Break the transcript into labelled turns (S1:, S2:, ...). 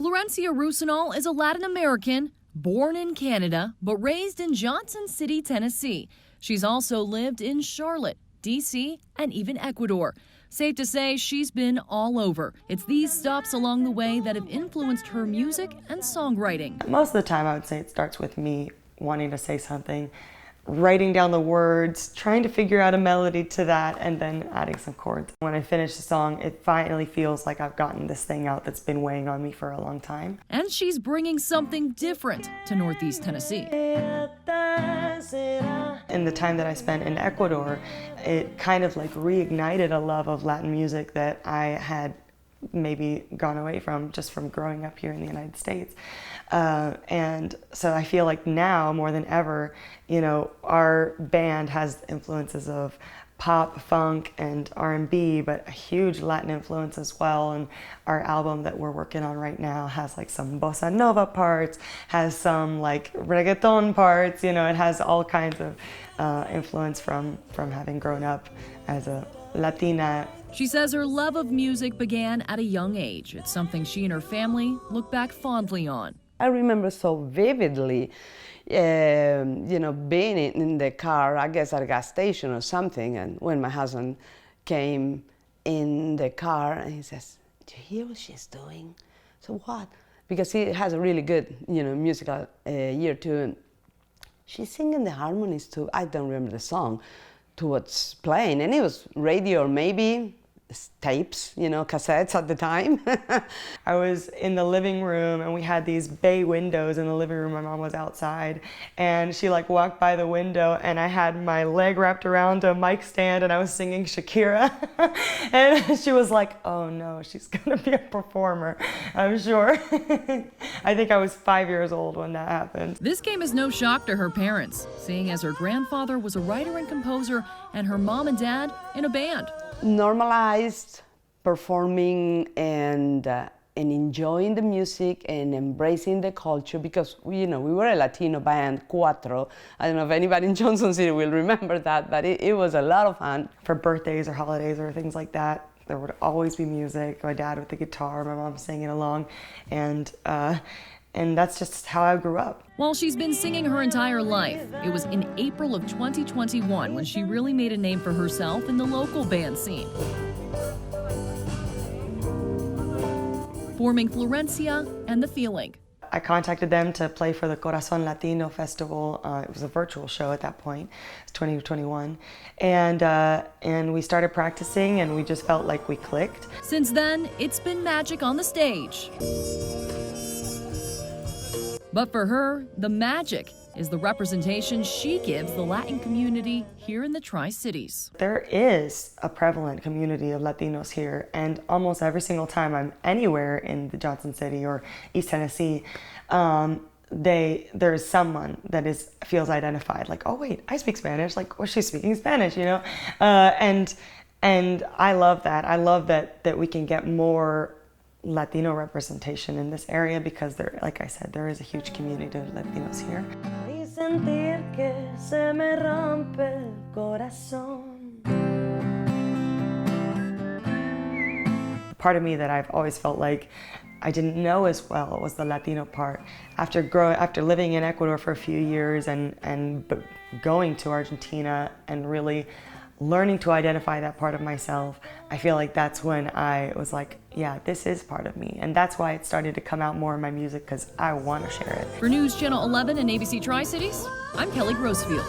S1: Florencia Rusinol is a Latin American, born in Canada, but raised in Johnson City, Tennessee. She's also lived in Charlotte, D.C., and even Ecuador. Safe to say she's been all over. It's these stops along the way that have influenced her music and songwriting.
S2: Most of the time I would say it starts with me wanting to say something, writing down the words, trying to figure out a melody to that, and then adding some chords. When I finish the song, it finally feels like I've gotten this thing out that's been weighing on me for a long time.
S1: And she's bringing something different to Northeast Tennessee.
S2: In the time that I spent in Ecuador, it kind of like reignited a love of Latin music that I had maybe gone away from just from growing up here in the United States. And so I feel like now more than ever, you know, our band has influences of pop, funk, and R&B, but a huge Latin influence as well. And our album that we're working on right now has like some bossa nova parts, has some like reggaeton parts, you know, it has all kinds of influence from having grown up as a Latina.
S1: She says her love of music began at a young age. It's something she and her family look back fondly on.
S3: I remember so vividly, you know, being in the car, I guess at a gas station or something, and when my husband came in the car and he says, "Do you hear what she's doing?" So what? Because he has a really good, you know, musical ear too, and she's singing the harmonies to, I don't remember the song, to what's playing, and it was radio or maybe tapes, you know, cassettes at the time.
S2: I was in the living room and we had these bay windows in the living room. My mom was outside and she like walked by the window and I had my leg wrapped around a mic stand and I was singing Shakira. And she was like, "Oh no, she's gonna be a performer, I'm sure." I think I was 5 years old when that happened.
S1: This came as no shock to her parents, seeing as her grandfather was a writer and composer and her mom and dad in a band.
S3: Normalized performing and enjoying the music and embracing the culture, because you know, we were a Latino band, Cuatro. I don't know if anybody in Johnson City will remember that, but it was a lot of fun.
S2: For birthdays or holidays or things like that, there would always be music. My dad with the guitar, my mom singing along, and that's just how I grew up.
S1: While she's been singing her entire life, it was in April of 2021 when she really made a name for herself in the local band scene, forming Florencia and The Feeling.
S2: I contacted them to play for the Corazon Latino Festival. It was a virtual show at that point. It's 2021. And we started practicing and we just felt like we clicked.
S1: Since then, it's been magic on the stage. But for her, the magic is the representation she gives the Latin community here in the Tri-Cities.
S2: There is a prevalent community of Latinos here, and almost every single time I'm anywhere in the Johnson City or East Tennessee, there is someone that feels identified, like, "Oh wait, I speak Spanish," like, "Well, she's speaking Spanish," you know? And I love that. I love that we can get more Latino representation in this area, because there, like I said, there is a huge community of Latinos here. Part of me that I've always felt like I didn't know as well was the Latino part. After living in Ecuador for a few years and going to Argentina and really learning to identify that part of myself, I feel like that's when I was like, yeah, this is part of me. And that's why it started to come out more in my music, because I want to share it.
S1: For News Channel 11 and ABC Tri-Cities, I'm Kelly Grossfield.